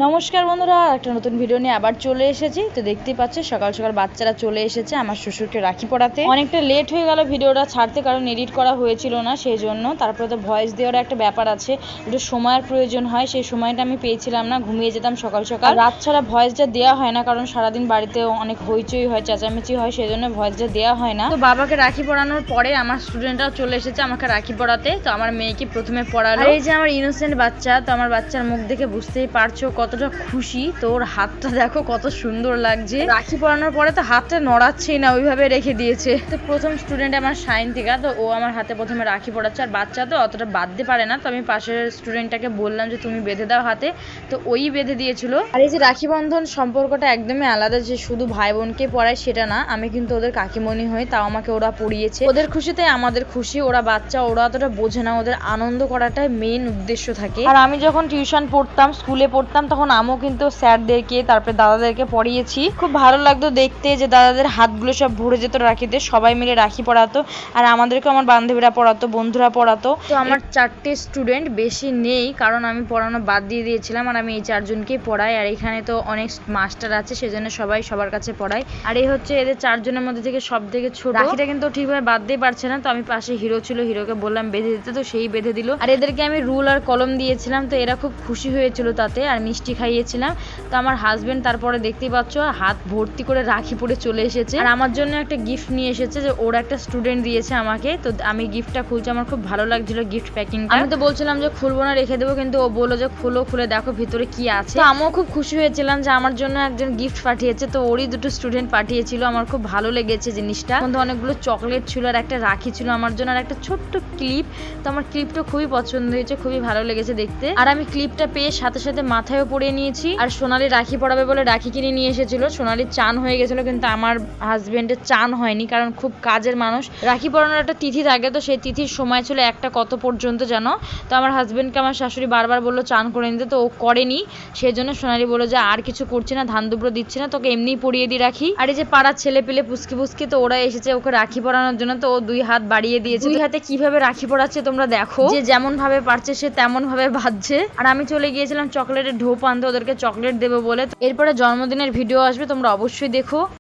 নমস্কার বন্ধুরা, একটা নতুন ভিডিও নিয়ে আবার চলে এসেছি। তো দেখতেই পাচ্ছি সকাল সকাল বাচ্চারা চলে এসেছে আমার শ্বশুরকে রাখি পড়াতে। অনেকটা লেট হয়ে গেল ভিডিওটা ছাড়তে, কারণ এডিট করা হয়েছিল না সেই জন্য। তারপরে তো ভয়েস দেওয়ার একটা ব্যাপার আছে, একটু সময়ের প্রয়োজন হয়, সেই সময়টা আমি পেয়েছিলাম না, ঘুমিয়ে যেতাম সকাল সকাল। রাত ছাড়া ভয়েসটা দেওয়া হয় না, কারণ সারাদিন বাড়িতে অনেক হইচই হয়, চেঁচামেচি হয়, সেই জন্য ভয়েসটা দেওয়া হয় না। তো বাবাকে রাখি পড়ানোর পরে আমার স্টুডেন্টরাও চলে এসেছে আমাকে রাখি পড়াতে। তো আমার মেয়েকে প্রথমে পড়ালো। এই যে আমার ইনোসেন্ট বাচ্চা, তো আমার বাচ্চার মুখ দেখে বুঝতেই পারছো কতটা খুশি। তো ওর হাতটা দেখো কত সুন্দর লাগছে। রাখি পরানোর পরে তো হাতটা নড়াচ্ছেই না, ওইভাবে রেখে দিয়েছে। তো প্রথম স্টুডেন্ট আমার সায়ন্তিকা, তো ও আমার হাতে প্রথমে রাখি পড়াচ্ছে। আর বাচ্চা তো অতটা বাঁধতে পারে না, তো আমি পাশের স্টুডেন্টটাকে বললাম যে তুমি বেঁধে দাও হাতে, তো ওই বেঁধে দিয়েছিল। আর এই যে রাখি বন্ধন সম্পর্কটা একদমই আলাদা, যে শুধু ভাই বোনকে পড়ায় সেটা না, আমি কিন্তু ওদের কাকিমণি হই, তাও আমাকে ওরা পড়িয়েছে। ওদের খুশিতে আমাদের খুশি। ওরা বাচ্চা, ওরা অতটা বোঝে না, ওদের আনন্দ করাটাই মেইন উদ্দেশ্য থাকে। আর আমি যখন টিউশন পড়তাম, স্কুলে পড়তাম, তখন আমিও কিন্তু স্যারদেরকে তারপরে দাদাদেরকে পড়িয়েছি। খুব ভালো লাগতো দেখতে যে দাদাদের হাতগুলো সব ভরে যেত রাখিতে, সবাই মিলে রাখি পড়াতো। আর আমাদেরকে আমার বান্ধবীরা পড়াতো, বন্ধুরা পড়াতো। তো আমার 4টে স্টুডেন্ট, বেশি নেই, কারণ আমি পড়ানো বাদ দিয়ে দিয়েছিলাম। আর আমি এই 4জনকেই পড়াই। আর এখানে তো অনেক মাস্টার আছে, সেজন্য সবাই সবার কাছে পড়াই। আর এই হচ্ছে এদের 4জনের মধ্যে থেকে সব থেকে ছোট। রাখিটা কিন্তু ঠিকভাবে বাঁধতেই পারছে না, তো আমি পাশে হিরো ছিল, হিরোকে বললাম বেঁধে দিতে, তো সেই বেঁধে দিল। আর এদেরকে আমি রুল আর কলম দিয়েছিলাম, তো এরা খুব খুশি হয়েছিল তাতে। আর মিষ্টি খাইয়েছিলাম। তো আমার হাজবেন্ড তারপরে দেখতেই পাচ্ছ হাত ভর্তি করে রাখি পরে চলে এসেছে। আর আমার জন্য একটা গিফট নিয়ে এসেছে, যে ওর একটা স্টুডেন্ট দিয়েছে আমাকে। তো আমি গিফটটা খুলছি, আমার খুব ভালো লাগছিল গিফট প্যাকিংটা। আমি তো বলছিলাম যে খুলবো না, রেখে দেবো, কিন্তু ও বললো যে খুলো, খুলে দেখো ভিতরে কি আছে। তো আমিও খুব খুশি হয়েছিলাম যে আমার জন্য একজন গিফট পাঠিয়েছে। তো ওরই 2টো স্টুডেন্ট পাঠিয়েছিল, আমার খুব ভালো লেগেছে জিনিসটা। কিন্তু অনেকগুলো চকলেট ছিল, আর একটা রাখি ছিল আমার জন্য, আর একটা ছোট্ট ক্লিপ। তো আমার ক্লিপটা খুবই পছন্দ হয়েছে, খুবই ভালো লেগেছে দেখতে। আর আমি ক্লিপটা পেয়ে সাথে সাথে মাথায়ও পরিয়ে নিয়েছি। আর সোনালি রাখি পড়াবে বলে রাখি কিনে নিয়ে এসেছিল। সোনালির চান হয়ে গেছিল, কিন্তু আমার হাজবেন্ডের চান হয়নি, কারণ খুব কাজের মানুষ। রাখি পড়ানোর একটা তিথি থাকে, তো সেই তিথির সময় ছিল একটা কত পর্যন্ত জানো। তো আমার হাজবেন্ডকে আমার শাশুড়ি বারবার বললো চান করে নিতে, তো ও করেনি। সেই জন্য সোনালি বললো যে আর কিছু করছি না, ধান দুব্রো দিচ্ছি না, তোকে এমনিই পরিয়ে দিয়ে রাখি। আর এই যে পাড়ার ছেলে পেলে পুচকি পুচকি, তো ওরা এসেছে ওকে রাখি পরানোর জন্য। তো ও 2 হাত বাড়িয়ে দিয়েছে। 2 হাতে কিভাবে রাখি পরাচ্ছে তোমরা দেখো, যে যেমন ভাবে পারছে সে তেমন ভাবে বাঁধছে। আর আমি চলে গিয়েছিলাম চকলেটের ঢোপ আনতে, ওদেরকে চকলেট দেবো বলে। এরপরে জন্মদিনের ভিডিও আসবে, তোমরা অবশ্যই দেখো।